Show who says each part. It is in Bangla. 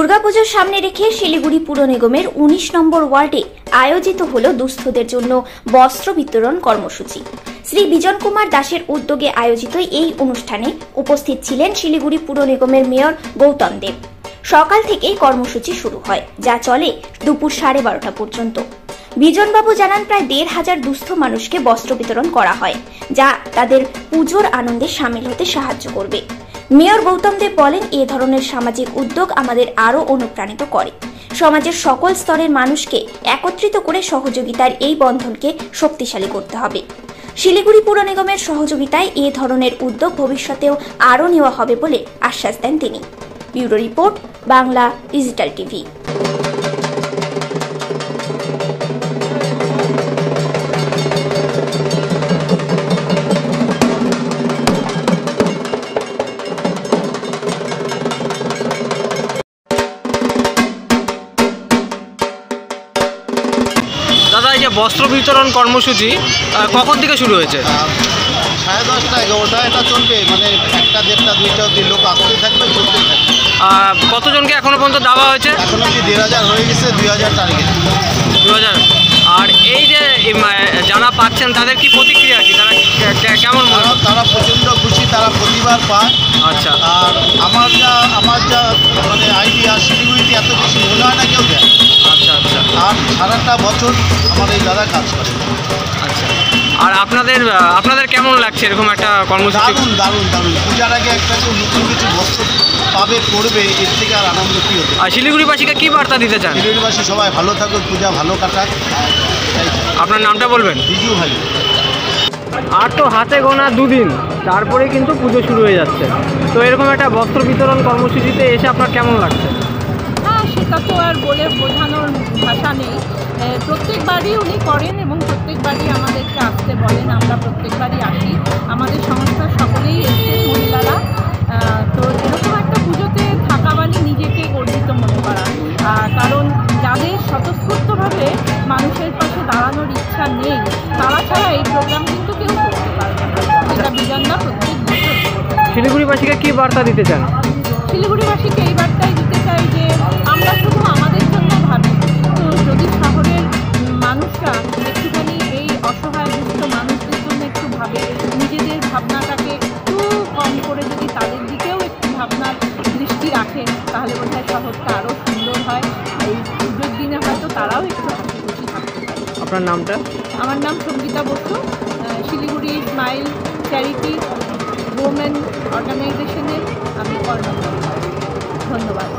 Speaker 1: দুর্গাপুজোর সামনে রেখে শিলিগুড়ি পুর নিগমের ১৯ নম্বর ওয়ার্ডে আয়োজিত হল দুস্থদের জন্য বস্ত্র বিতরণ কর্মসূচি। শ্রী বিজন কুমার দাসের উদ্যোগে আয়োজিত এই অনুষ্ঠানে উপস্থিত ছিলেন শিলিগুড়ি পুর নিগমের মেয়র গৌতম দেব। সকাল থেকেই কর্মসূচি শুরু হয়, যা চলে দুপুর 12:30 পর্যন্ত। বিজনবাবু জানান, প্রায় ১৫০০ দুস্থ মানুষকে বস্ত্র বিতরণ করা হয়, যা তাদের পুজোর আনন্দে সামিল হতে সাহায্য করবে। মেয়র গৌতম দেব বলেন, এ ধরনের সামাজিক উদ্যোগ আমাদের আরও অনুপ্রাণিত করে। সমাজের সকল স্তরের মানুষকে একত্রিত করে সহযোগিতার এই বন্ধনকে শক্তিশালী করতে হবে। শিলিগুড়ি পুর নিগমের সহযোগিতায় এ ধরনের উদ্যোগ ভবিষ্যতেও আরও নেওয়া হবে বলে আশ্বাস দেন তিনি। Bureau report, Bangla digital TV.
Speaker 2: দাদা, এই যে বস্ত্র বিতরণ কর্মসূচি কখন থেকে শুরু হয়েছে?
Speaker 3: 10:30 11টা এটা চলবে, মানে 1টা 1:30 2টা অব্দি লোক আসতে থাকবে, চলতে থাকবে।
Speaker 2: কতজনকে এখনো পর্যন্ত দেওয়া হয়েছে?
Speaker 3: এখন অব্দি 1,500 হয়ে গেছে, 2,000 টার্গেট।
Speaker 2: 2000। আর এই যে যারা পাচ্ছেন তাদের কি প্রতিক্রিয়া, কি তারা কেমন মনে হয়?
Speaker 3: তারা প্রচণ্ড খুশি, তারা প্রতিবার পায়।
Speaker 2: আচ্ছা।
Speaker 3: আর আমার যা মানে আইডিয়া, শিলিগুড়িতে এত বেশি মনে হয় না কেউ দেয়।
Speaker 2: আচ্ছা আচ্ছা।
Speaker 3: আর সারাটা বছর আমার এই দাদা কাজ করে।
Speaker 2: আচ্ছা। আর আপনাদের কেমন লাগছে এরকম একটা কর্মসূচি?
Speaker 3: দারুণ দারুণ দারুণ। পূজার আগে একটা নতুন কিছু বস্ত্র পাবে, করবে, এর থেকে আর আনন্দ কী হবে।
Speaker 2: আর শিলিগুড়িবাসীকে কী বার্তা দিতে চান?
Speaker 3: শিলিগুড়িবাসী সবাই ভালো থাকুক, পূজা ভালো কাটাক।
Speaker 2: আপনার নামটা বলবেন?
Speaker 3: বিজু ভাই।
Speaker 2: আর তো হাতে গোনা 2 দিন, তারপরে কিন্তু পুজো শুরু হয়ে যাচ্ছে। তো এরকম একটা বস্ত্র বিতরণ কর্মসূচিতে এসে আপনার কেমন লাগছে?
Speaker 4: সেটা তো আর বলে বোঝানোর ভাষা নেই। প্রত্যেকবারই উনি করেন এবং প্রত্যেকবারই আমাদেরকে আসতে বলেন। আমরা প্রত্যেকবারই আসি, আমাদের সংস্থার সকলেই এসছেন মহিলারা। তো এরকম একটা পুজোতে থাকা মানে নিজেকে গর্বিত মনে করা। কারণ যাদের স্বতঃস্ফূর্তভাবে মানুষের পাশে দাঁড়ানোর ইচ্ছা নেই, তারা ছাড়া এই প্রোগ্রাম কিন্তু কেউ করতে পারবে না। এটা বিজনদা প্রত্যেক বছর।
Speaker 2: শিলিগুড়িবাসীকে কী বার্তা দিতে চান?
Speaker 4: শিলিগুড়িবাসীকে এই বার্তাই দিতে চাই যে আমরা শুধু আমাদের জন্য ভাবি, তো যদি শহরের মানুষরা একটুখানি এই অসহায় দুস্থ মানুষদের জন্য একটু ভাবে, নিজেদের ভাবনাটাকে একটু কম করে যদি তাদের দিকেও একটু ভাবনার দৃষ্টি রাখে, তাহলে বোধহয় শহরটা আরও সুন্দর হয়। এই পুজোর দিনে হয়তো তারাও একটু হাসি খুশি থাকতে পারে।
Speaker 2: আপনার নামটা?
Speaker 4: আমার নাম Sangita Basu, Siliguri smile charity women অর্গানাইজেশনের আমি কর্মরত। ধন্যবাদ।